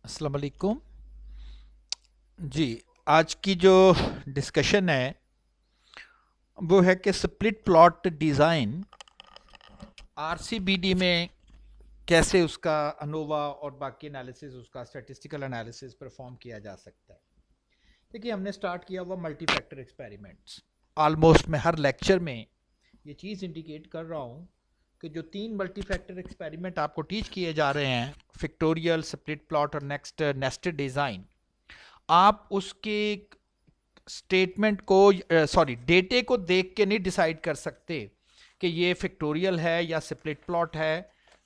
अस्सलाम वालेकुम जी। आज की जो डिस्कशन है वो है कि स्प्लिट प्लॉट डिज़ाइन आरसीबीडी में कैसे उसका अनोवा और बाकी एनालिसिस, उसका स्टैटिस्टिकल एनालिसिस परफॉर्म किया जा सकता है। देखिए, हमने स्टार्ट किया हुआ मल्टी फैक्टर एक्सपेरिमेंट्स। ऑलमोस्ट मैं हर लेक्चर में ये चीज़ इंडिकेट कर रहा हूँ कि जो 3 मल्टी फैक्टर एक्सपेरिमेंट आपको टीच किए जा रहे हैं, फिक्टोरियल, स्प्लिट प्लॉट और नेक्स्ट नेस्टेड डिज़ाइन, आप उसके स्टेटमेंट को, सॉरी, डेटे को देख के नहीं डिसाइड कर सकते कि ये फैक्टोरियल है या स्प्लिट प्लॉट है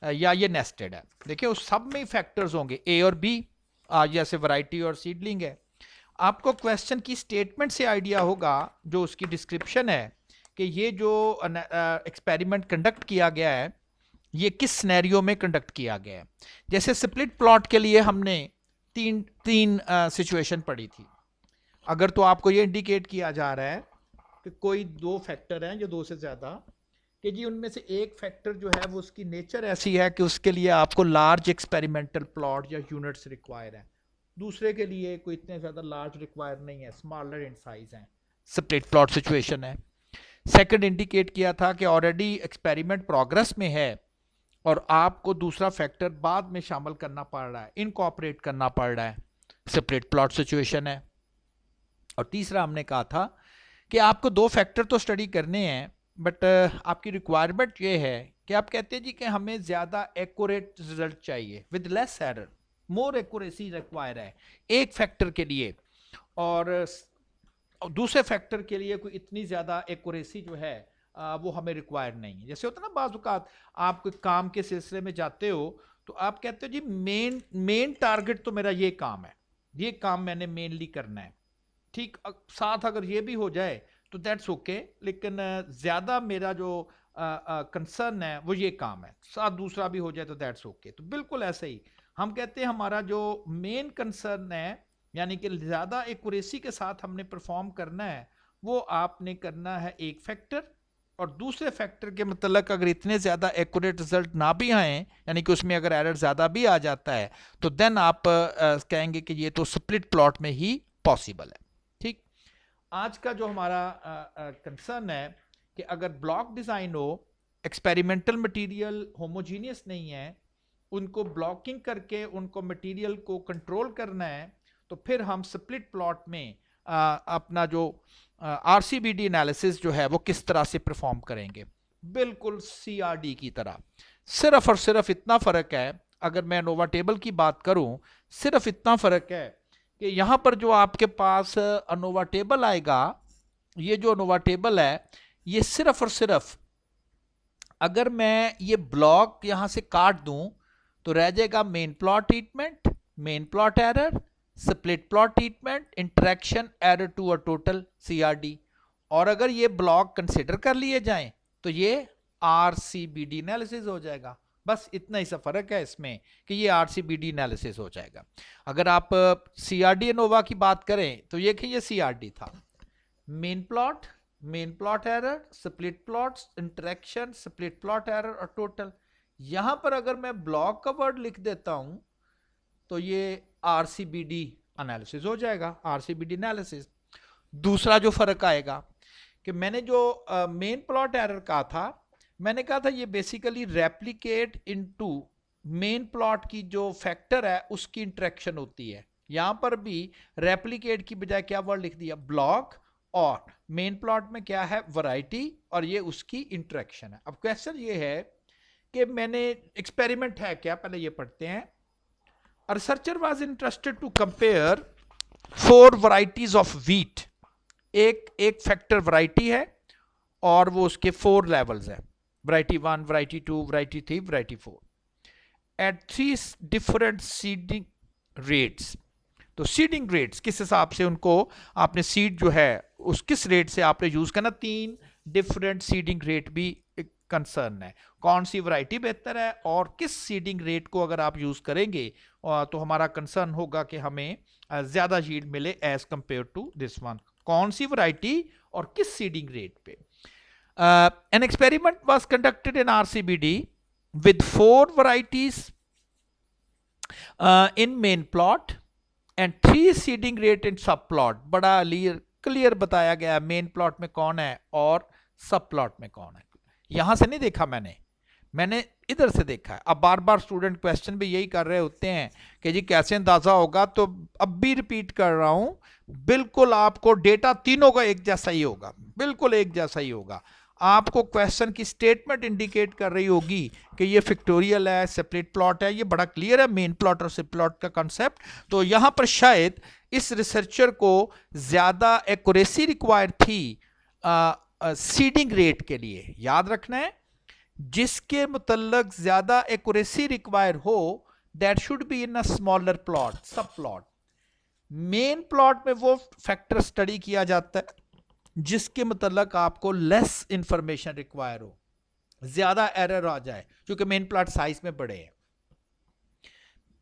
या ये नेस्टेड है। देखिए, उस सब में फैक्टर्स होंगे, ए और बी, जैसे वैरायटी और सीडलिंग है। आपको क्वेश्चन की स्टेटमेंट से आइडिया होगा, जो उसकी डिस्क्रिप्शन है, कि ये जो एक्सपेरिमेंट कंडक्ट किया गया है ये किस सिनेरियो में कंडक्ट किया गया है। जैसे स्प्लिट प्लॉट के लिए हमने तीन तीन सिचुएशन पढ़ी थी। अगर तो आपको ये इंडिकेट किया जा रहा है कि कोई दो फैक्टर हैं, जो दो से ज़्यादा, कि जी उनमें से एक फैक्टर जो है वो उसकी नेचर ऐसी है कि उसके लिए आपको लार्ज एक्सपेरिमेंटल प्लॉट या यूनिट्स रिक्वायर है, दूसरे के लिए कोई इतने ज़्यादा लार्ज रिक्वायर नहीं है, स्मॉलर इन साइज है, स्प्लिट प्लॉट सिचुएशन है। सेकंड इंडिकेट किया था कि ऑलरेडी एक्सपेरिमेंट प्रोग्रेस में है और आपको दूसरा फैक्टर बाद में शामिल करना पड़ रहा है, इनकॉपरेट करना पड़ रहा है, स्प्लिट प्लॉट सिचुएशन है। और तीसरा हमने कहा था कि आपको दो फैक्टर तो स्टडी करने हैं, बट आपकी रिक्वायरमेंट ये है कि आप कहते हैं जी कि हमें ज़्यादा एक्यूरेट रिजल्ट चाहिए with less error, more accuracy require है एक फैक्टर के लिए, और दूसरे फैक्टर के लिए कोई इतनी ज़्यादा एक्यूरेसी जो है वो हमें रिक्वायर नहीं है। जैसे होता है ना, बाज़ औक़ात आप कोई काम के सिलसिले में जाते हो तो आप कहते हो जी मेन मेन टारगेट तो मेरा ये काम है, ये काम मैंने मेनली करना है, ठीक, साथ अगर ये भी हो जाए तो दैट्स ओके, लेकिन ज़्यादा मेरा जो कंसर्न है वो ये काम है, साथ दूसरा भी हो जाए तो दैट्स ओके। तो बिल्कुल ऐसे ही हम कहते हैं हमारा जो मेन कंसर्न है, यानी कि ज़्यादा एक्यूरेसी के साथ हमने परफॉर्म करना है, वो आपने करना है एक फैक्टर, और दूसरे फैक्टर के मतलब अगर इतने ज़्यादा एक्यूरेट रिजल्ट ना भी आए, यानी कि उसमें अगर एरर ज़्यादा भी आ जाता है, तो देन आप कहेंगे कि ये तो स्प्लिट प्लॉट में ही पॉसिबल है। ठीक, आज का जो हमारा कंसर्न है कि अगर ब्लॉक डिज़ाइन हो, एक्सपेरिमेंटल मटेरियल होमोजीनियस नहीं है, उनको ब्लॉकिंग करके उनको मटेरियल को कंट्रोल करना है, तो फिर हम स्प्लिट प्लॉट में अपना जो आरसीबीडी एनालिसिस जो है वो किस तरह से परफॉर्म करेंगे, बिल्कुल सीआरडी की तरह। सिर्फ और सिर्फ इतना फ़र्क है, अगर मैं नोवा टेबल की बात करूं, सिर्फ इतना फ़र्क है कि यहाँ पर जो आपके पास अनोवा टेबल आएगा, ये जो अनोवा टेबल है, ये सिर्फ और सिर्फ अगर मैं ये ब्लॉक यहाँ से काट दूं तो रह जाएगा main plot treatment, main plot error, split plot treatment, interaction error to a total CRD. और अगर ये ब्लॉक कंसिडर कर लिए जाएं तो ये आरसीबीडी एनालिसिस हो जाएगा। बस इतना ही सा फर्क है इसमें कि ये आरसीबीडी एनालिसिस हो जाएगा। अगर आप सीआरडी एनोवा की बात करें तो ये सीआरडी था, main plot, main plot error, split plots, interaction, split plot error और टोटल। यहां पर अगर मैं ब्लॉक का वर्ड लिख देता हूं तो ये आरसीबीडी एनालिसिस हो जाएगा, आरसीबीडी एनालिसिस। दूसरा जो फर्क आएगा कि मैंने जो मेन प्लॉट एरर कहा था, मैंने कहा था ये basically replicate into main plot की जो फैक्टर है उसकी इंटरेक्शन होती है। यहां पर भी रेप्लिकेट की बजाय क्या वर्ड लिख दिया, ब्लॉक, और मेन प्लॉट में क्या है, वैरायटी, और ये उसकी इंटरेक्शन है। अब क्वेश्चन ये है कि मैंने एक्सपेरिमेंट है क्या, पहले ये पढ़ते हैं। A researcher was interested to compare 4 varieties of wheat। एक फैक्टर वैरायटी है और वो उसके 4 लेवल्स है, variety 1, variety 2, variety 3, variety 4, at 3 different seeding rates. तो सीडिंग रेट्स किस हिसाब से उनको आपने सीड जो है उस किस रेट से आपने यूज करना, 3 डिफरेंट सीडिंग रेट भी कंसर्न है, कौन सी वैरायटी बेहतर है और किस सीडिंग रेट को अगर आप यूज करेंगे तो हमारा कंसर्न होगा कि हमें ज्यादा यील्ड मिले as compare to this one, कौन सी वैरायटी और किस सीडिंग रेट पे। An experiment was conducted in RCBD with 4 varieties in main plot and 3 seeding rate in sub plot. बड़ा क्लियर बताया गया मेन प्लॉट में कौन है और सब प्लॉट में कौन है। यहां से नहीं देखा मैंने इधर से देखा है। अब बार बार स्टूडेंट क्वेश्चन भी यही कर रहे होते हैं कि जी कैसे अंदाजा होगा, तो अब भी रिपीट कर रहा हूं, बिल्कुल आपको डेटा तीनों का एक जैसा ही होगा, बिल्कुल एक जैसा ही होगा। आपको क्वेश्चन की स्टेटमेंट इंडिकेट कर रही होगी कि ये फैक्टोरियल है, सेपरेट प्लॉट है, ये बड़ा क्लियर है मेन प्लॉट और सब प्लॉट का कॉन्सेप्ट। तो यहां पर शायद इस रिसर्चर को ज्यादा एक्यूरेसी रिक्वायर्ड थी सीडिंग रेट के लिए। याद रखना है, जिसके मुतल्लक ज्यादा एक्यूरेसी रिक्वायर हो that should be in a smaller plot, सब प्लॉट। मेन प्लॉट में वो फैक्टर स्टडी किया जाता है जिसके मुतल्लक आपको लेस इंफॉर्मेशन रिक्वायर हो, ज्यादा एरर आ जाए, क्योंकि मेन प्लॉट साइज में बड़े हैं।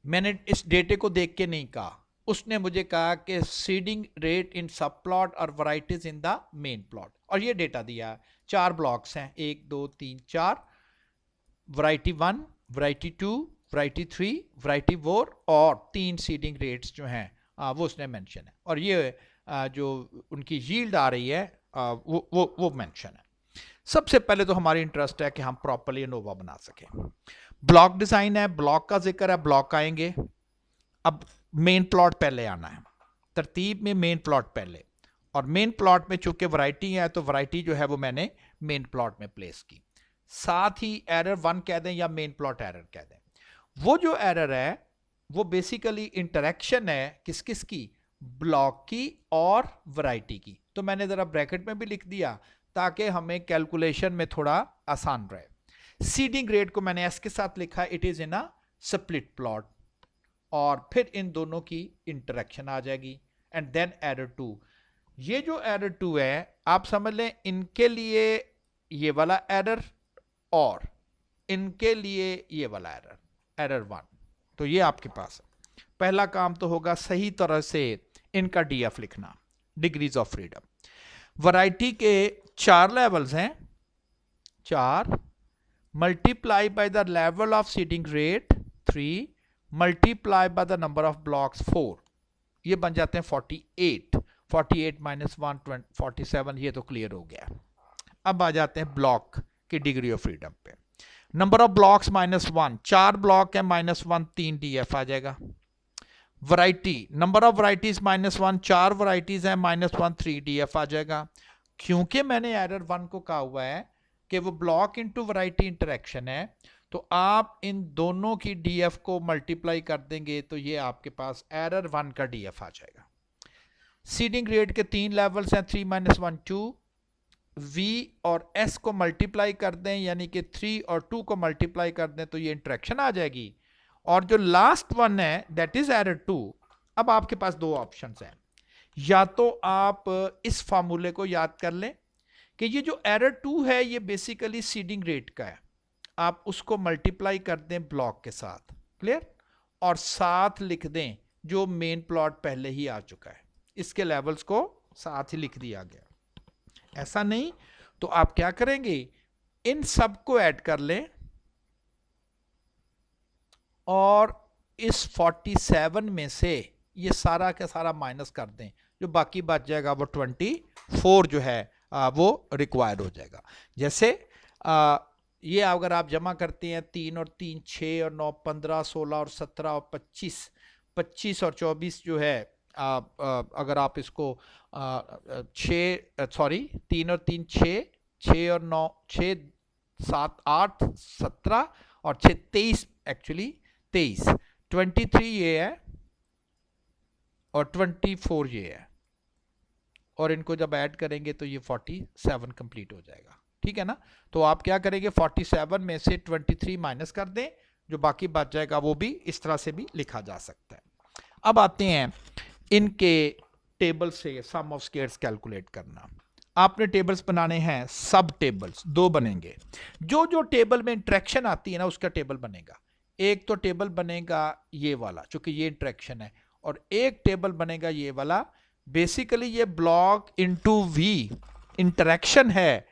मैंने इस डेटे को देख के नहीं कहा, उसने मुझे कहा कि seeding rate in sub plot और varieties in the main plot, और ये डेटा दिया। 4 ब्लॉक्स हैं, 1 2 3 4, वैरायटी 1, वैरायटी 2, वैरायटी 3, वैरायटी 4, और 3 सीडिंग रेट्स जो हैं वो उसने मेंशन है। और ये जो उनकी यील्ड आ रही है वो मेंशन है। सबसे पहले तो हमारी इंटरेस्ट है कि हम प्रॉपर्ली एनोवा बना सकें। ब्लॉक डिजाइन है, ब्लॉक का जिक्र है, ब्लॉक आएंगे। अब मेन प्लॉट पहले आना है, तरतीब में मेन प्लॉट पहले, और मेन प्लॉट में चूंकि वैरायटी है तो वैरायटी जो है वो मैंने मेन प्लॉट में प्लेस की। साथ ही एरर 1 कह दें या मेन प्लॉट एरर कह दें। वो जो एरर है वो बेसिकली इंटरेक्शन है किस किस की, ब्लॉक की और वैरायटी की। तो मैंने जरा ब्रैकेट में भी लिख दिया ताकि हमें कैलकुलेशन में थोड़ा आसान रहे। सीडिंग रेट को मैंने एस के साथ लिखा, it is in a split plot, और फिर इन दोनों की इंटरेक्शन आ जाएगी। And then error 2। ये जो एरर 2 है आप समझ लें, इनके लिए ये वाला एरर और इनके लिए ये वाला एरर, एरर 1। तो ये आपके पास है। पहला काम तो होगा सही तरह से इनका डीएफ लिखना, डिग्रीज ऑफ फ्रीडम। वैरायटी के 4 लेवल्स हैं, 4 multiply by the level of seeding rate 3 multiply by the number of blocks 4, ये बन जाते हैं 48। 48 माइनस 1 47, ये तो क्लियर हो गया। अब आ जाते हैं ब्लॉक की डिग्री ऑफ फ्रीडम पे। नंबर ऑफ ब्लॉक्स -1, 4 ब्लॉक है, -1 3 डीएफ आ जाएगा। Variety, number of varieties -1, 4 varieties है, -1 3 डीएफ आ जाएगा। क्योंकि मैंने एरर 1 को कहा हुआ है कि वो ब्लॉक इनटू वैरायटी इंटरेक्शन है, तो आप इन दोनों की डीएफ को मल्टीप्लाई कर देंगे तो ये आपके पास एरर 1 का डीएफ आ जाएगा। सीडिंग रेट के 3 लेवल्स हैं, 3 - 1 2। V और S को मल्टीप्लाई कर दें, यानी कि 3 और 2 को मल्टीप्लाई कर दें तो ये इंटरेक्शन आ जाएगी। और जो लास्ट वन है दैट इज एरर 2। अब आपके पास 2 ऑप्शंस हैं, या तो आप इस फार्मूले को याद कर लें कि ये जो एरर 2 है ये बेसिकली सीडिंग रेट का है, आप उसको मल्टीप्लाई कर दें ब्लॉक के साथ, क्लियर, और साथ लिख दें जो मेन प्लॉट पहले ही आ चुका है, इसके लेवल्स को साथ ही लिख दिया गया। ऐसा नहीं तो आप क्या करेंगे, इन सब को ऐड कर लें और इस 47 में से ये सारा का सारा माइनस कर दें, जो बाकी बच जाएगा वो 24 जो है वो रिक्वायर्ड हो जाएगा। जैसे ये अगर आप जमा करते हैं 3 और 3 6 और 9 15 16 और 17 और 25 25 और 24 जो है अगर आप इसको 3 और 3 6 6 और 9 6 7 8 17 और 6 23, एक्चुअली 23, 23 ये है और 24 ये है, और इनको जब ऐड करेंगे तो ये 47 कंप्लीट हो जाएगा। ठीक है ना। तो आप क्या करेंगे, 47 में से 23 माइनस कर दें, जो बाकी बच जाएगा वो भी इस तरह से भी लिखा जा सकता है। अब आते हैं इनके टेबल से सम ऑफ स्क्वायर्स कैलकुलेट करना। आपने टेबल्स बनाने हैं, सब टेबल्स 2 बनेंगे। जो जो टेबल में इंटरेक्शन आती है ना उसका टेबल बनेगा। एक तो टेबल बनेगा ये वाला चूंकि ये इंटरेक्शन है, और एक टेबल बनेगा ये वाला। बेसिकली ये ब्लॉक इनटू वी इंटरेक्शन है,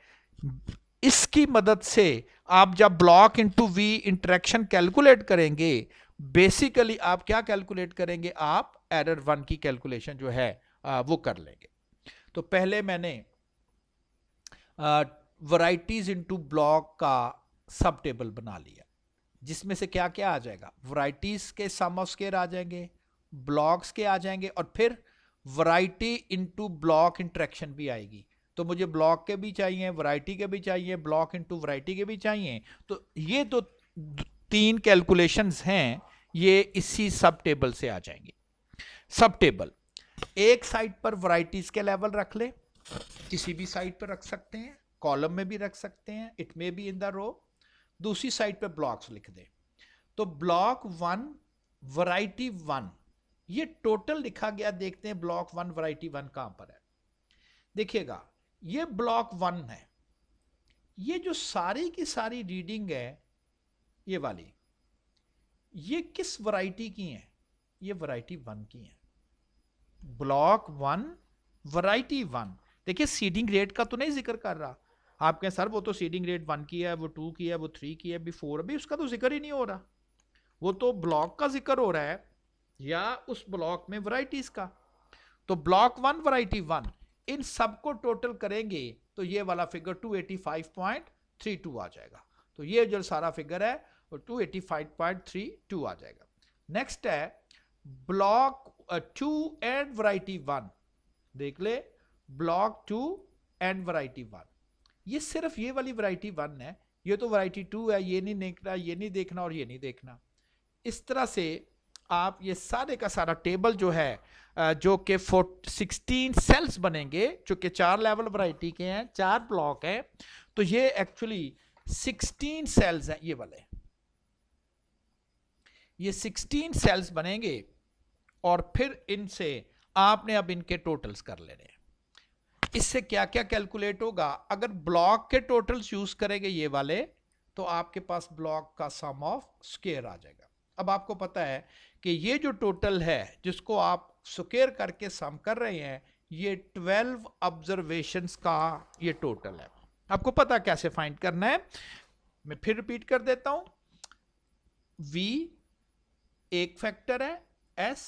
इसकी मदद से आप जब block into V interaction calculate करेंगे बेसिकली आप क्या कैलकुलेट करेंगे, आप एरर 1 की कैलकुलेशन जो है वो कर लेंगे। तो पहले मैंने वैरायटीज इनटू ब्लॉक का सब टेबल बना लिया, जिसमें से क्या क्या आ जाएगा, वैरायटीज के सम ऑफ स्क्वायर आ जाएंगे, ब्लॉक्स के आ जाएंगे, और फिर वैरायटी इनटू ब्लॉक इंटरेक्शन भी आएगी। तो मुझे ब्लॉक के भी चाहिए, वैरायटी के भी चाहिए, ब्लॉक इनटू वैरायटी के भी चाहिए। तो ये तो 3 कैलकुलेशंस हैं, ये इसी सब टेबल से आ जाएंगे। सब टेबल एक साइड पर वैरायटीज के लेवल रख ले, किसी भी साइड पर रख सकते हैं, कॉलम में भी रख सकते हैं, it may be in the row. दूसरी साइड पे ब्लॉक्स लिख दे। तो ब्लॉक 1 वैरायटी 1, ये टोटल लिखा गया। देखते हैं ब्लॉक 1 वैरायटी 1 कहां पर है। देखिएगा ये ब्लॉक 1 है, ये जो सारी की सारी रीडिंग है ये वाली, ये किस वैरायटी की है, ये वैरायटी 1 की है। Block 1 variety 1। देखिए सीडिंग रेट का तो नहीं जिक्र कर रहा। आप कहें सर वो तो सीडिंग रेट 1 की है, वो 2 की है, वो 3 की है, अभी 4, अभी उसका तो जिक्र ही नहीं हो रहा। वो तो ब्लॉक का जिक्र हो रहा है या उस ब्लॉक में वैरायटीज का। तो ब्लॉक 1 वैरायटी 1, इन सबको टोटल करेंगे तो ये वाला फिगर 285.32 आ जाएगा। तो ये जो सारा फिगर है वो 285.32 आ जाएगा। नेक्स्ट है ब्लॉक 2 एंड वैरायटी 1। देख ले ब्लॉक 2 एंड वैरायटी 1, ये सिर्फ ये वाली वैरायटी 1 है, ये तो वैरायटी 2 है, ये नहीं देखना, ये नहीं देखना और ये नहीं देखना। इस तरह से आप ये सारे का सारा टेबल जो है जो कि 16 सेल्स बनेंगे, जो कि 4 लेवल वैरायटी के हैं, 4 ब्लॉक हैं, तो ये एक्चुअली 16 सेल्स हैं। ये वाले ये 16 सेल्स बनेंगे और फिर इनसे आपने अब इनके टोटल्स कर लेने। इससे क्या क्या कैलकुलेट होगा, अगर ब्लॉक के टोटल्स यूज करेंगे ये वाले, तो आपके पास ब्लॉक का सम ऑफ स्क्वायर आ जाएगा। अब आपको पता है कि ये जो टोटल है जिसको आप स्क्वायर करके सम कर रहे हैं, ये 12 ऑब्जर्वेशंस का ये टोटल है। आपको पता कैसे फाइंड करना है, मैं फिर रिपीट कर देता हूं। V एक फैक्टर है, S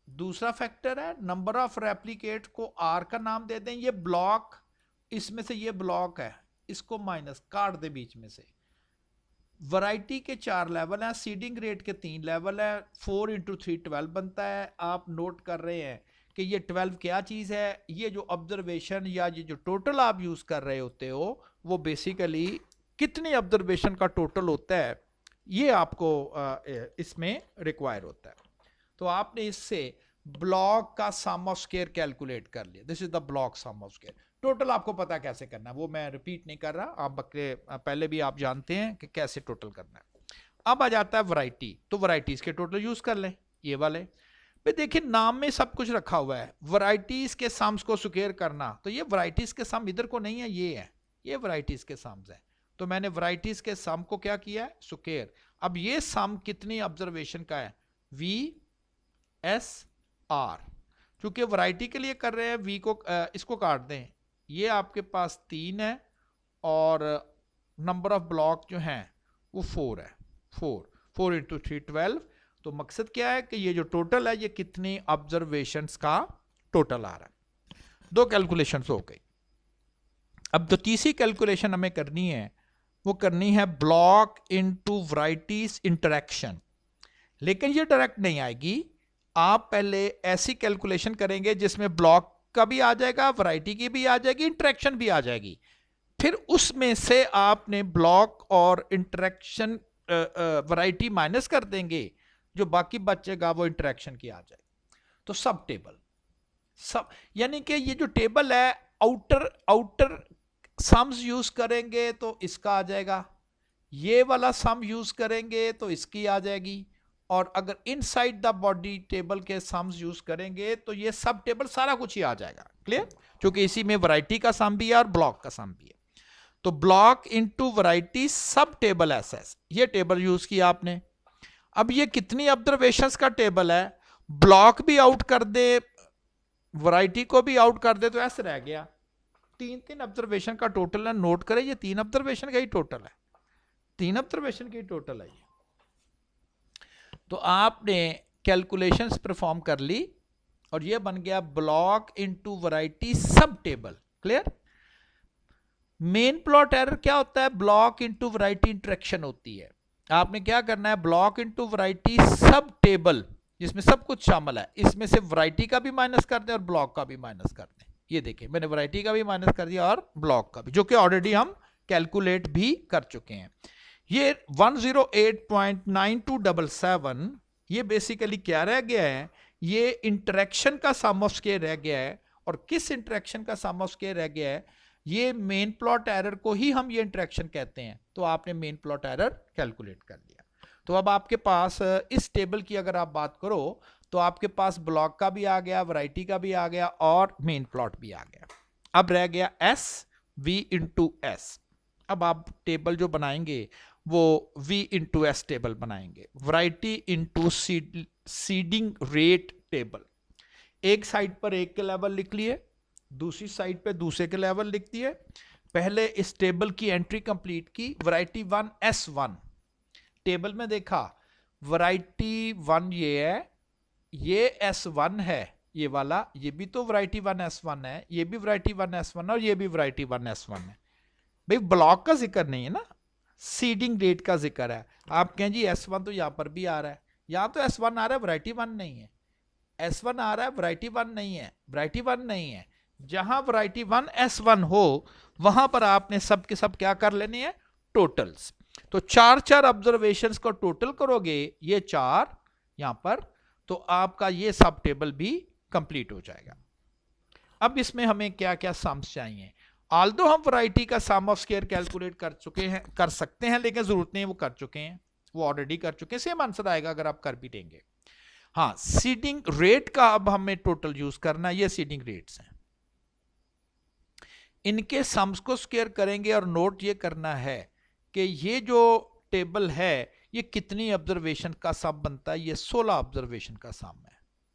दूसरा फैक्टर है, नंबर ऑफ रेप्लिकेट को R का नाम दे दें। ये ब्लॉक, इसमें से ये ब्लॉक है, इसको माइनस काट दे बीच में से। वैरायटी के 4 लेवल हैं, सीडिंग रेट के 3 लेवल है, 4 इंटू 3 12 बनता है। आप नोट कर रहे हैं कि ये 12 क्या चीज़ है, ये जो ऑब्जर्वेशन या ये जो टोटल आप यूज़ कर रहे होते हो, वो बेसिकली कितनी ऑब्जर्वेशन का टोटल होता है, ये आपको इसमें रिक्वायर होता है। तो आपने इससे ब्लॉक का सम ऑफ स्क्वायर कैलकुलेट कर लिया। This is the block sum of square. Total आपको पता कैसे करना है, वो मैं रिपीट नहीं कर रहा, आप पहले भी आप जानते हैं कि कैसे टोटल करना है। अब आ जाता है वैरायटी, तो वैरायटीज के टोटल यूज कर लें ये वाले। भाई देखिए नाम में सब कुछ रखा हुआ है, वैरायटीज के सम्स को स्क्वायर करना, तो ये वैरायटीज के सम इधर को नहीं है, ये है, ये वैरायटीज के सम्स है। तो मैंने वैरायटीज के सम को क्या किया है, स्क्वायर। अब ये सम कितनी ऑब्जर्वेशन का है, V S R, चूंकि वैरायटी के लिए कर रहे हैं, V को इसको काट दें, ये आपके पास 3 है और नंबर ऑफ ब्लॉक जो हैं वो 4 है, 4 इंटू 3 12। तो मकसद क्या है कि ये जो टोटल है ये कितनी ऑब्जर्वेशंस का टोटल आ रहा है। 2 कैलकुलेशंस हो गई। अब जो तीसरी कैलकुलेशन हमें करनी है वो करनी है ब्लॉक इनटू वैरायटीज इंटरेक्शन। लेकिन ये डायरेक्ट नहीं आएगी, आप पहले ऐसी कैलकुलेशन करेंगे जिसमें ब्लॉक का भी आ जाएगा, वैरायटी की भी आ जाएगी, इंटरेक्शन भी आ जाएगी। फिर उसमें से आपने ब्लॉक और इंटरेक्शन वैरायटी माइनस कर देंगे, जो बाकी बचेगा वो इंटरेक्शन की आ जाएगी। तो सब टेबल, सब यानी कि ये जो टेबल है, आउटर सम्स यूज करेंगे तो इसका आ जाएगा, ये वाला सम यूज करेंगे तो इसकी आ जाएगी, और अगर इनसाइड द बॉडी टेबल के सम्स यूज करेंगे तो ये सब टेबल सारा कुछ ही आ जाएगा। क्लियर, क्योंकि इसी में वैरायटी का सम भी है और ब्लॉक का सम भी है। तो ब्लॉक इनटू वैरायटी सब टेबल एसएस, ये टेबल यूज किया आपने। अब ये कितनी ऑब्जर्वेशंस का टेबल है, ब्लॉक भी आउट कर दे, वैरायटी को भी आउट कर दे, तो ऐसे रह गया 3 ऑब्जर्वेशन का टोटल है। नोट करें ये 3 ऑब्जर्वेशन का ही टोटल है, 3 ऑब्जर्वेशन की टोटल है ये। तो आपने कैलकुलेशंस परफॉर्म कर ली और ये बन गया ब्लॉक इनटू वैरायटी सब table. Clear? Main plot error क्या होता है? ब्लॉक इनटू वैरायटी इंटरेक्शन होती है। आपने क्या करना है? ब्लॉक इनटू वैरायटी सब टेबल, जिसमें सब कुछ शामिल है, इसमें से वैरायटी का भी माइनस कर दें और ब्लॉक का भी माइनस कर दें। ये देखिए मैंने वैरायटी का भी माइनस कर दिया और ब्लॉक का भी, जो कि ऑलरेडी हम कैलकुलेट भी कर चुके हैं। ये 108.9277 ये बेसिकली क्या रह गया है? ये इंटरेक्शन का सम ऑफ स्क्वायर रह गया है। और किस इंटरेक्शन का सम ऑफ स्क्वायर रह गया है? ये मेन प्लॉट एरर को ही हम ये इंटरेक्शन कहते हैं। तो आपने मेन प्लॉट एरर कैलकुलेट कर लिया। तो अब आपके पास इस टेबल की अगर आप बात करो तो आपके पास ब्लॉक का भी आ गया, वैरायटी का भी आ गया और मेन प्लॉट भी आ गया। अब रह गया एस वी इंटू एस। अब आप टेबल जो बनाएंगे वो v इंटू एस टेबल बनाएंगे, variety into seeding rate table. एक साइड पर एक के लेवल लिख लिए, दूसरी साइड पे दूसरे के लेवल लिख दिए। पहले इस टेबल की एंट्री कंप्लीट की, वैरायटी 1 S1 टेबल में देखा, वैरायटी 1 ये है, ये S1 है, ये वाला, ये भी तो वैरायटी 1 S1 है, ये भी वैरायटी 1 S1 और ये भी वैरायटी 1 S1 है। भाई ब्लॉक का जिक्र नहीं है ना, सीडिंग रेट का जिक्र है। आप कहें जी S1 तो यहां पर भी आ रहा है, यहां तो S1 आ रहा है, वैरायटी 1 नहीं है। S1 आ रहा है, वैरायटी 1 नहीं है, वैरायटी 1 नहीं है। जहां वैरायटी 1 S1 हो वहां पर आपने सब के सब क्या कर लेने हैं? टोटल्स। तो चार चार ऑब्जर्वेशंस को टोटल करोगे, ये चार यहां पर, तो आपका ये सब टेबल भी कंप्लीट हो जाएगा। अब इसमें हमें क्या क्या सम्स चाहिए? आल्दो हम वैरायटी का सम ऑफ स्क्वायर कैलकुलेट कर चुके हैं, कर सकते हैं, लेकिन जरूरत नहीं है, वो कर चुके हैं, वो ऑलरेडी कर चुके हैं। सेम आंसर आएगा अगर आप कर भी देंगे। हाँ, सीडिंग रेट का अब हमें टोटल यूज करना है। ये सीडिंग रेट्स हैं, इनके सम्स को स्क्वायर करेंगे और नोट ये करना है कि ये जो टेबल है ये कितनी ऑब्जर्वेशन का सम बनता है? ये 16 ऑब्जर्वेशन का सम है।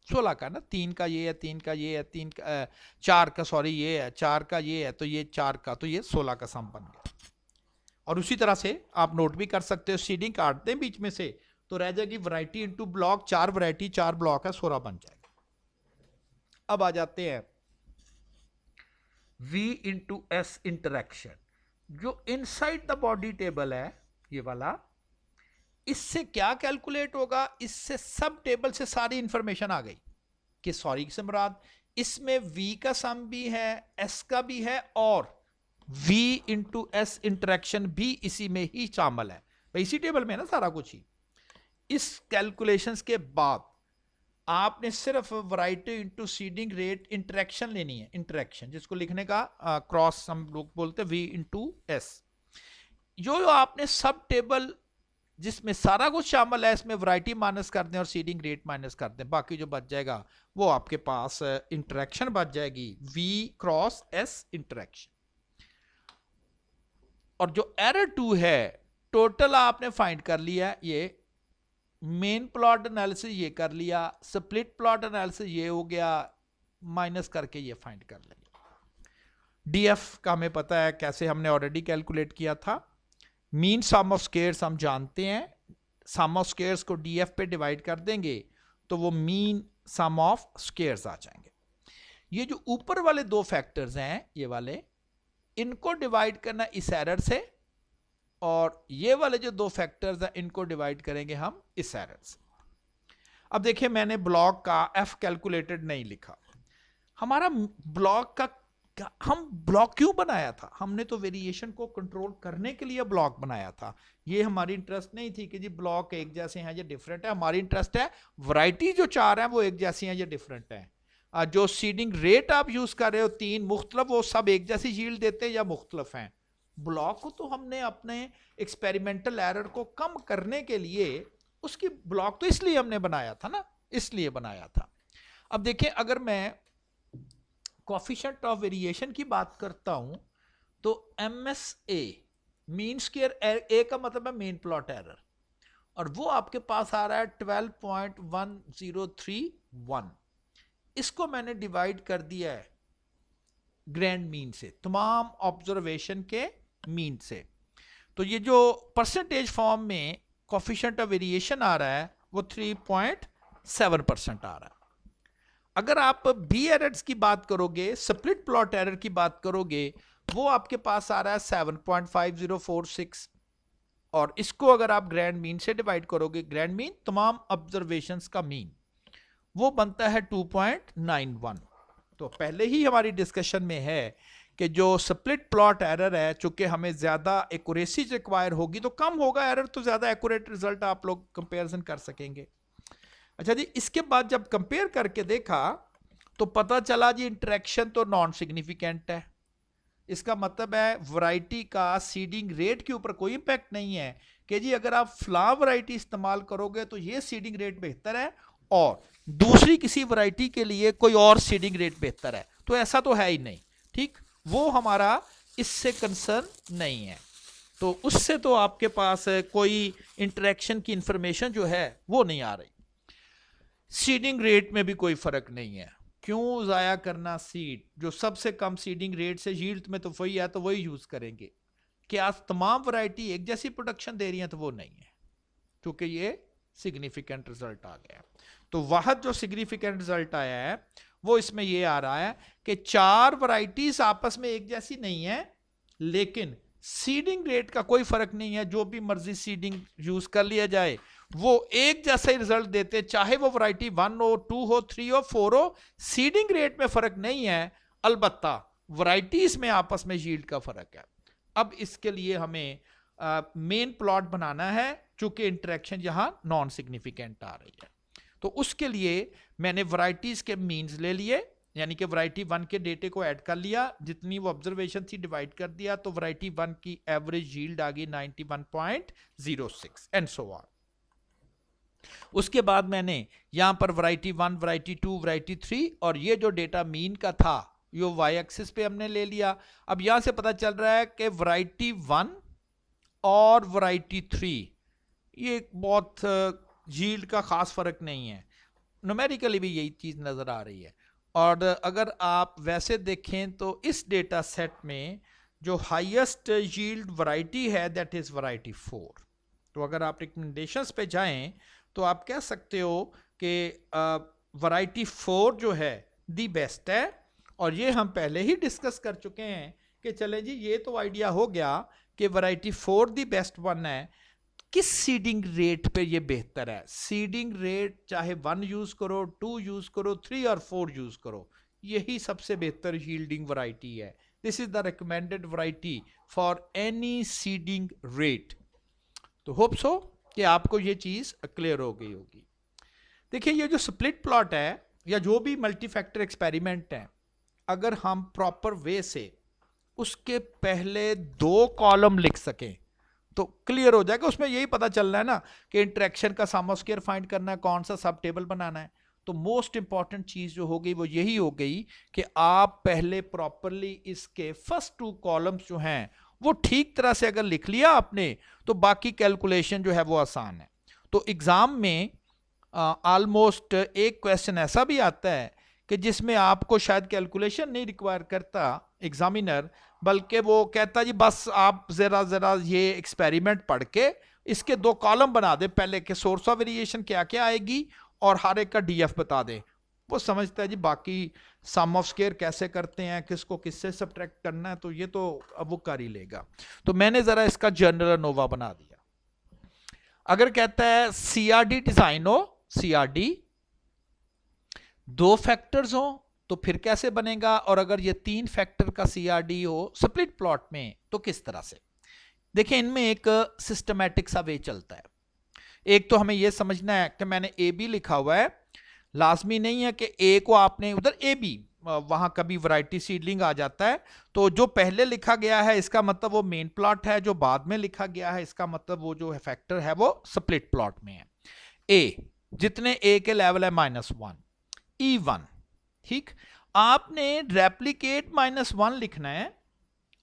16 का ना, 3 का ये है, 3 का ये है, 3 का 4 का, सॉरी ये है, 4 का ये है, तो ये 4 का, तो ये 16 का सम बन गया। और उसी तरह से आप नोट भी कर सकते हो, सीडिंग काट दें बीच में से तो रह जाएगी variety into block, 4 variety 4 block है, 16 बन जाएगा। अब आ जाते हैं V इंटू एस इंटरेक्शन। जो इनसाइड द बॉडी टेबल है ये वाला, इससे क्या कैलकुलेट होगा? इससे सब टेबल से सारी इंफॉर्मेशन आ गई कि सॉरी से मुराद इसमें V का सम भी है, S का भी है और V इंटू एस इंटरेक्शन भी इसी में ही शामिल है। इसी टेबल में ना सारा कुछ ही। इस कैलकुलेशंस के बाद आपने सिर्फ variety into seeding rate interaction लेनी है, इंटरेक्शन जिसको लिखने का क्रॉस हम लोग बोलते हैं V इंटू एस। जो आपने सब टेबल जिसमें सारा कुछ शामिल है, इसमें वैरायटी माइनस कर दें और सीडिंग रेट माइनस कर दें, बाकी जो बच जाएगा वो आपके पास इंटरेक्शन बच जाएगी, V क्रॉस एस इंटरेक्शन। और जो एरर 2 है, टोटल आपने फाइंड कर लिया, ये मेन प्लॉट एनालिसिस ये कर लिया, स्प्लिट प्लॉट एनालिसिस ये हो गया, माइनस करके ये फाइंड कर लेंगे। डीएफ का हमें पता है कैसे, हमने ऑलरेडी कैलकुलेट किया था। मीन सम ऑफ स्क्वायर्स हम जानते हैं, सम ऑफ स्क्वायर्स को डीएफ पे डिवाइड कर देंगे तो वो मीन सम ऑफ स्क्वायर्स आ जाएंगे। ये जो ऊपर वाले दो फैक्टर्स हैं ये वाले, इनको डिवाइड करना इस एरर से, और ये वाले जो दो फैक्टर्स हैं इनको डिवाइड करेंगे हम इस एरर से। अब देखिए मैंने ब्लॉक का एफ कैलकुलेटेड नहीं लिखा। हमारा ब्लॉक का हम ब्लॉक क्यों बनाया था? हमने तो वेरिएशन को कंट्रोल करने के लिए ब्लॉक बनाया था। ये हमारी इंटरेस्ट नहीं थी कि जी ब्लॉक एक जैसे हैं या डिफरेंट है। हमारी इंटरेस्ट है वैरायटी जो 4 हैं वो एक जैसी हैं या डिफरेंट हैं। जो सीडिंग रेट आप यूज कर रहे हो 3 मुख्तलिफ, वो सब एक जैसी यील्ड देते हैं या मुख्तलिफ हैं। ब्लॉक को तो हमने अपने एक्सपेरिमेंटल एरर को कम करने के लिए, उसकी ब्लॉक तो इसलिए हमने बनाया था ना, इसलिए बनाया था। अब देखिए अगर मैं कोफिशिएंट ऑफ वेरिएशन की बात करता हूं तो MSA मीन स्क्वायर, ए का मतलब है मेन प्लॉट एरर, और वो आपके पास आ रहा है 12.1031। इसको मैंने डिवाइड कर दिया है ग्रैंड मीन से, तमाम ऑब्जर्वेशन के मीन से। तो ये जो परसेंटेज फॉर्म में कोफिशिएंट ऑफ वेरिएशन आ रहा है वो 3.7% आ रहा है। अगर आप बी एरर्स की बात करोगे, स्प्लिट प्लॉट एरर की बात करोगे, वो आपके पास आ रहा है 7.5046, और इसको अगर आप ग्रैंड मीन से डिवाइड करोगे, ग्रैंड मीन तमाम ऑब्जर्वेशंस का मीन, वो बनता है 2.91। तो पहले ही हमारी डिस्कशन में है कि जो स्प्लिट प्लॉट एरर है, चूंकि हमें ज्यादा एक्यूरेसी रिक्वायर होगी तो कम होगा एरर, तो ज्यादा एक्यूरेट रिजल्ट आप लोग कंपैरिजन कर सकेंगे। अच्छा जी, इसके बाद जब कंपेयर करके देखा तो पता चला जी इंटरेक्शन तो नॉन सिग्निफिकेंट है। इसका मतलब है वैरायटी का सीडिंग रेट के ऊपर कोई इंपैक्ट नहीं है कि जी अगर आप फ्ला वैरायटी इस्तेमाल करोगे तो ये सीडिंग रेट बेहतर है और दूसरी किसी वैरायटी के लिए कोई और सीडिंग रेट बेहतर है, तो ऐसा तो है ही नहीं। ठीक, वो हमारा इससे कंसर्न नहीं है, तो उससे तो आपके पास कोई इंटरेक्शन की इंफॉर्मेशन जो है वो नहीं आ रही। सीडिंग रेट में भी कोई फर्क नहीं है, क्यों जाया करना सीड, जो सबसे कम सीडिंग रेट से यील्ड में तो वही है, तो वही यूज करेंगे। क्या तमाम वैरायटी एक जैसी प्रोडक्शन दे रही है, तो वो नहीं है, क्योंकि ये सिग्निफिकेंट रिजल्ट आ गया। तो वह जो सिग्निफिकेंट रिजल्ट आया है वो इसमें ये आ रहा है कि 4 वैरायटीज आपस में एक जैसी नहीं है, लेकिन सीडिंग रेट का कोई फर्क नहीं है, जो भी मर्जी सीडिंग यूज कर लिया जाए वो एक जैसा ही रिजल्ट देते, चाहे वो वैरायटी 1 हो, 2 हो, 3 हो, 4 हो, सीडिंग रेट में फर्क नहीं है, अलबत्ता वैरायटीज में आपस में यील्ड का फर्क है। अब इसके लिए हमें मेन प्लॉट बनाना है, चूंकि इंटरेक्शन यहां नॉन सिग्निफिकेंट आ रही है, तो उसके लिए मैंने वैरायटीज के मीन्स ले लिए, यानी कि वैरायटी 1 के डेटे को ऐड कर लिया, जितनी वो ऑब्जर्वेशन थी डिवाइड कर दिया, तो वैरायटी 1 की एवरेज यील्ड आ गई 91.06 एंड सो ऑन। उसके बाद मैंने यहां पर वैरायटी 1, वैरायटी 2, वैरायटी 3 और ये जो डेटा मीन का था ये वाई एक्सिस पे हमने ले लिया। अब यहां से पता चल रहा है कि वैरायटी 1 और वैरायटी 3 ये बहुत यील्ड का खास फर्क नहीं है, न्यूमेरिकली भी यही चीज नजर आ रही है। और अगर आप वैसे देखें तो इस डेटा सेट में जो हाईएस्ट यील्ड वैरायटी है दैट इज वैरायटी 4। तो अगर आप रिकमेंडेशंस पे जाएं तो आप कह सकते हो कि वैरायटी 4 जो है दी बेस्ट है, और ये हम पहले ही डिस्कस कर चुके हैं कि चले जी ये तो आइडिया हो गया कि वैरायटी 4 दी बेस्ट वन है। किस सीडिंग रेट पे ये बेहतर है? सीडिंग रेट चाहे 1 यूज करो, 2 यूज करो, 3 और 4 यूज करो, यही सबसे बेहतर यील्डिंग वैरायटी है। This is the recommended variety for any seeding rate. तो होप सो कि आपको ये चीज क्लियर हो गई होगी। देखिए ये जो स्प्लिट प्लॉट है या जो भी मल्टी फैक्टर एक्सपेरिमेंट है, अगर हम प्रॉपर वे से उसके पहले 2 कॉलम लिख सकें तो क्लियर हो जाएगा। उसमें यही पता चलना है ना कि इंटरेक्शन का सम ऑफ स्क्वायर फाइंड करना है, कौन सा सब टेबल बनाना है। तो मोस्ट इंपॉर्टेंट चीज जो हो गई वो यही हो गई कि आप पहले प्रॉपरली इसके फर्स्ट 2 कॉलम्स जो हैं वो ठीक तरह से अगर लिख लिया आपने तो बाकी कैलकुलेशन जो है वो आसान है। तो एग्जाम में ऑलमोस्ट एक क्वेश्चन ऐसा भी आता है कि जिसमें आपको शायद कैलकुलेशन नहीं रिक्वायर करता एग्जामिनर, बल्कि वो कहता जी बस आप जरा ये एक्सपेरिमेंट पढ़ के इसके 2 कॉलम बना दे पहले के सोर्स ऑफ वेरिएशन क्या क्या आएगी और हर एक का डीएफ बता दे। वो समझता है जी बाकी सम ऑफ स्क्वायर कैसे करते हैं, किसको किससे सब्ट्रैक्ट करना है, तो ये तो अब वो कर ही लेगा। तो मैंने जरा इसका जनरल अनोवा बना दिया। अगर कहता है सीआरडी डिजाइन हो, सीआरडी 2 फैक्टर्स हो तो फिर कैसे बनेगा, और अगर ये 3 फैक्टर का सीआरडी हो स्प्लिट प्लॉट में तो किस तरह से। देखिए इनमें एक सिस्टमैटिक सा वे चलता है। एक तो हमें यह समझना है कि मैंने ए बी लिखा हुआ है, लाजमी नहीं है कि ए को आपने उधर ए बी, वहां कभी वैरायटी सीडलिंग आ जाता है, तो जो पहले लिखा गया है इसका मतलब वो मेन प्लॉट है, जो बाद में लिखा गया है इसका मतलब वो जो फैक्टर है वो स्प्लिट प्लॉट में है। ए जितने ए के लेवल है -1 E1, ठीक, आपने रेप्लिकेट -1 लिखना है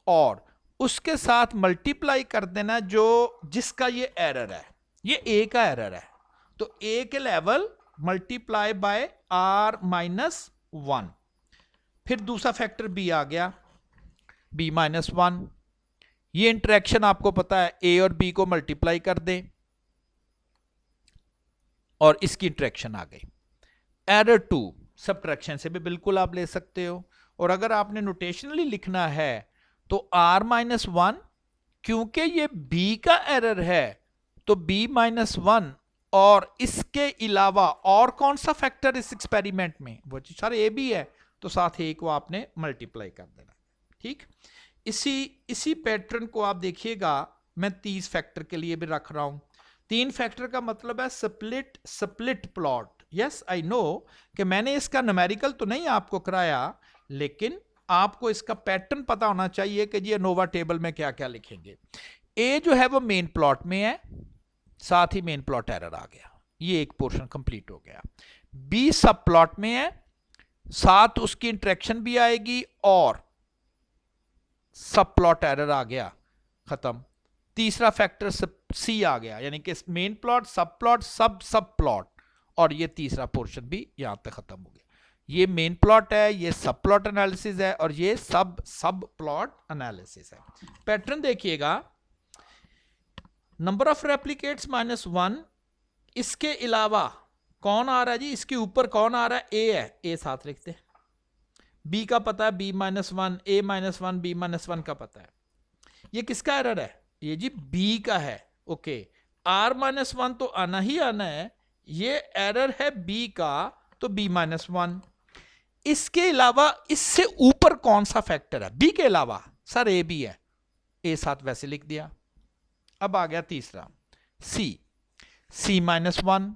और उसके साथ मल्टीप्लाई कर देना जो जिसका ये एरर है, ये ए का एरर है, तो ए के लेवल मल्टीप्लाई बाय R-1, फिर दूसरा फैक्टर बी आ गया B-1, ये इंटरेक्शन आपको पता है ए और बी को मल्टीप्लाई कर दे, और इसकी इंटरेक्शन आ गई। एरर 2 सबट्रैक्शन से भी बिल्कुल आप ले सकते हो। और अगर आपने नोटेशनली लिखना है तो r-1, क्योंकि ये b का एरर है तो b-1, और इसके अलावा और कौन सा फैक्टर इस एक्सपेरिमेंट में, वो सर a भी है तो साथ a को आपने मल्टीप्लाई कर देना। ठीक, इसी पैटर्न को आप देखिएगा, मैं 30 फैक्टर के लिए भी रख रहा हूं। 3 फैक्टर का मतलब है split plot. Yes I know कि मैंने इसका न्यूमेरिकल तो नहीं आपको कराया, लेकिन आपको इसका पैटर्न पता होना चाहिए कि जी एनोवा टेबल में क्या क्या लिखेंगे। ए जो है वो मेन प्लॉट में है, साथ ही मेन प्लॉट एरर आ गया, ये एक पोर्शन कंप्लीट हो गया। बी सब प्लॉट में है, साथ उसकी इंटरेक्शन भी आएगी और सब प्लॉट एरर आ गया, खत्म। तीसरा फैक्टर सी आ गया, यानी कि मेन प्लॉट, सब प्लॉट, सब प्लॉट, और ये तीसरा पोर्शन भी यहां पे खत्म हो गया। ये मेन प्लॉट है, ये सब प्लॉट एनालिसिस है, और ये सब प्लॉट एनालिसिस है। पैटर्न देखिएगा, नंबर ऑफ रेप्लिकेट्स -1, इसके अलावा कौन आ रहा है जी, इसके ऊपर कौन आ रहा है, ए है, ए साथ लिखते हैं। बी का पता है b-1, a-1, b-1 का पता है। ये किसका एरर है, ये जी बी का है। ओके, r-1 तो आना ही आना है, ये एरर है बी का तो b-1। इसके अलावा इससे ऊपर कौन सा फैक्टर है, बी के अलावा, सर ए भी है, ए साथ वैसे लिख दिया। अब आ गया तीसरा c-1,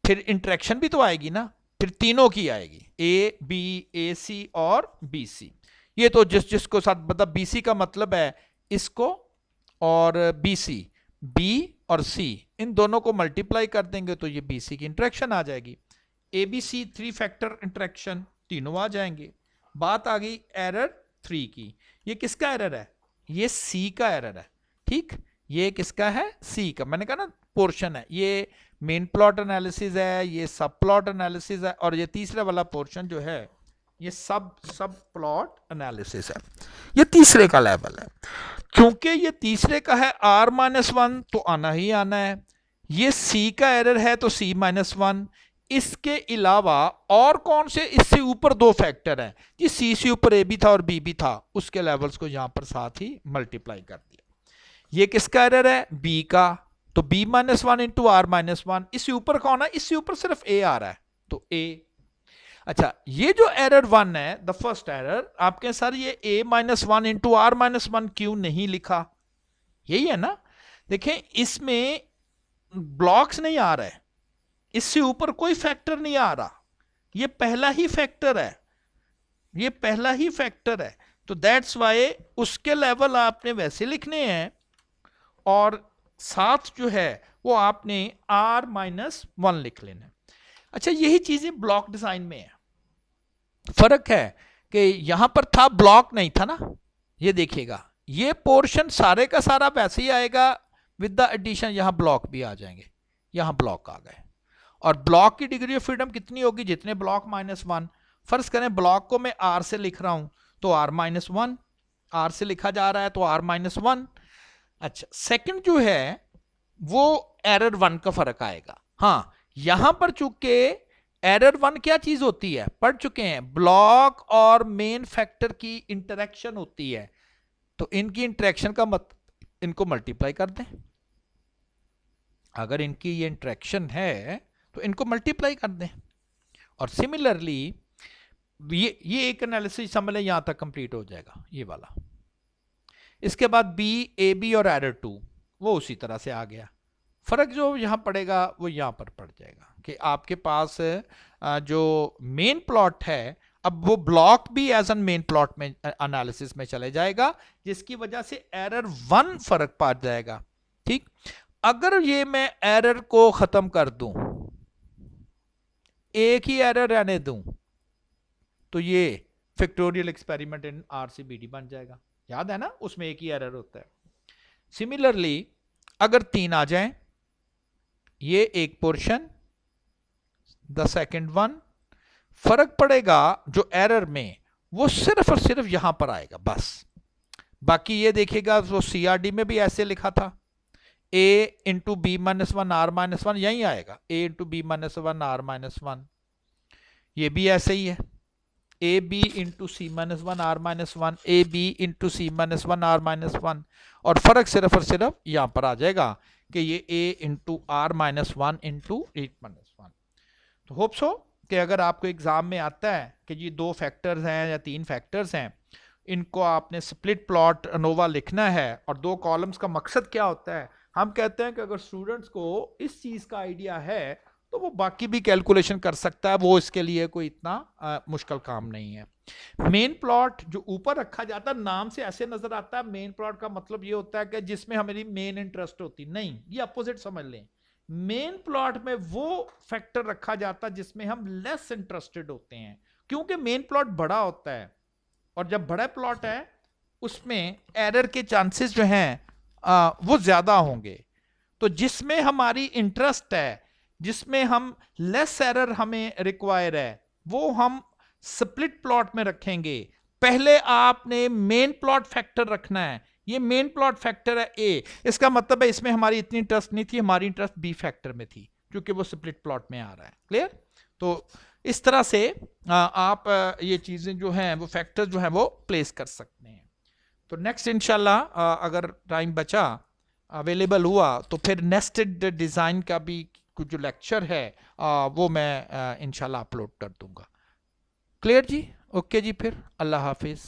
फिर इंटरेक्शन भी तो आएगी ना, फिर तीनों की आएगी, ए बी, ए सी और बी सी। ये तो जिसको साथ मतलब बी सी का मतलब है इसको, और बी सी, बी और सी, इन दोनों को मल्टीप्लाई कर देंगे तो ये बी सी की इंटरेक्शन आ जाएगी। A B C 3 factor interaction, तीनों आ जाएंगे। बात आ गई एरर 3 की। ये किसका एरर है, ये सी का एरर है। ठीक, ये किसका है, सी का। मैंने कहा ना पोर्शन है, ये मेन प्लॉट एनालिसिस है, ये सब प्लॉट एनालिसिस है, और ये तीसरा वाला पोर्शन जो है ये सब प्लॉट एनालिसिस है। ये तीसरे का लेवल है। क्योंकि ये तीसरे का है, r-1 तो आना ही आना है। ये सी का एरर है तो c-1। इसके अलावा और कौन से इससे ऊपर 2 फैक्टर हैं कि सी से ऊपर ए भी था और बी भी था, उसके लेवल्स को यहां पर साथ ही मल्टीप्लाई कर दिया। ये किसका एरर है, बी का, तो b-1 इंटू r-1। इससे ऊपर कौन है, इससे ऊपर सिर्फ a आ रहा है तो a। अच्छा, ये जो एरर 1 है, द फर्स्ट एरर, आपके सर ये a-1 इंटू r-1 क्यों नहीं लिखा, यही है ना। देखें, इसमें ब्लॉक्स नहीं आ रहा है, इससे ऊपर कोई फैक्टर नहीं आ रहा, ये पहला ही फैक्टर है, ये पहला ही फैक्टर है। तो दैट्स वाई उसके लेवल आपने वैसे लिखने हैं, और साथ जो है वो आपने r-1 लिख लेना है। अच्छा, यही चीजें ब्लॉक डिजाइन में है। फर्क है कि यहां पर था, ब्लॉक नहीं था ना। ये देखिएगा, ये पोर्शन सारे का सारा वैसे ही आएगा विद द एडिशन, यहां ब्लॉक भी आ जाएंगे, यहां ब्लॉक आ गए। और ब्लॉक की डिग्री ऑफ फ्रीडम कितनी होगी, जितने ब्लॉक -1। फर्ज करें ब्लॉक को मैं r से लिख रहा हूं तो r-1, r से लिखा जा रहा है तो r-1। अच्छा, सेकंड जो है वो एरर 1 का फर्क आएगा। हाँ, यहां पर चूंकि एरर 1 क्या चीज होती है, पढ़ चुके हैं, ब्लॉक और मेन फैक्टर की इंटरेक्शन होती है, तो इनकी इंटरेक्शन का इनको मल्टीप्लाई कर दें। अगर इनकी ये इंटरेक्शन है तो इनको मल्टीप्लाई कर दें। और सिमिलरली ये एक एनालिसिस समझ लें यहां तक कंप्लीट हो जाएगा, ये वाला। इसके बाद बी, ए बी और एरर 2 वो उसी तरह से आ गया। फर्क जो यहां पड़ेगा वो यहां पर पड़ जाएगा कि आपके पास जो मेन प्लॉट है, अब वो ब्लॉक भी एज एन मेन प्लॉट में एनालिसिस में चले जाएगा, जिसकी वजह से एरर 1 फर्क पड़ जाएगा। ठीक, अगर ये मैं एरर को खत्म कर दूं, एक ही एरर रहने दूं, तो ये फैक्टोरियल एक्सपेरिमेंट इन RCBD बन जाएगा। याद है ना, उसमें एक ही एरर होता है। सिमिलरली अगर 3 आ जाएं, ये एक पोर्शन, द सेकंड वन, फर्क पड़ेगा जो एरर में वो सिर्फ और सिर्फ यहां पर आएगा बस। बाकी ये देखिएगा वो CRD में भी ऐसे लिखा था, A into B minus one R minus one यही आएगा, A into B minus one R minus one. ये भी ऐसे ही है, A B into C minus one R minus one, A B into C minus one R minus one, और फर्क सिर्फ और सिर्फ यहां पर आ जाएगा कि ये A into R minus one into eight minus one. तो होप सो कि अगर आपको एग्जाम में आता है कि ये दो फैक्टर्स हैं या तीन फैक्टर्स हैं, इनको आपने स्प्लिट प्लॉट अनोवा लिखना है, और दो कॉलम्स का मकसद क्या होता है, हम कहते हैं कि अगर स्टूडेंट्स को इस चीज का आइडिया है तो वो बाकी भी कैलकुलेशन कर सकता है, वो इसके लिए कोई इतना मुश्किल काम नहीं है। मेन प्लॉट जो ऊपर रखा जाता है, नाम से ऐसे नजर आता है मेन प्लॉट का मतलब ये होता है कि जिसमें हमारी मेन इंटरेस्ट होती, नहीं, ये अपोजिट समझ लें। मेन प्लॉट में वो फैक्टर रखा जाता है जिसमें हम लेस इंटरेस्टेड होते हैं, क्योंकि मेन प्लॉट बड़ा होता है, और जब बड़ा प्लॉट है उसमें एरर के चांसेस जो हैं वो ज्यादा होंगे। तो जिसमें हमारी इंटरेस्ट है, जिसमें हम लेस एरर हमें रिक्वायर है, वो हम स्प्लिट प्लॉट में रखेंगे। पहले आपने मेन प्लॉट फैक्टर रखना है, ये मेन प्लॉट फैक्टर है ए, इसका मतलब है इसमें हमारी इतनी इंटरेस्ट नहीं थी, हमारी इंटरेस्ट बी फैक्टर में थी, क्योंकि वो स्प्लिट प्लॉट में आ रहा है। क्लियर? तो इस तरह से आप ये चीजें जो हैं वो फैक्टर जो हैं वो प्लेस कर सकते हैं। तो नेक्स्ट इंशाल्लाह अगर टाइम बचा अवेलेबल हुआ तो फिर नेस्टेड डिज़ाइन का भी कुछ जो लेक्चर है वो मैं इंशाल्लाह अपलोड कर दूंगा। क्लियर जी? ओके जी, फिर अल्लाह हाफिज़।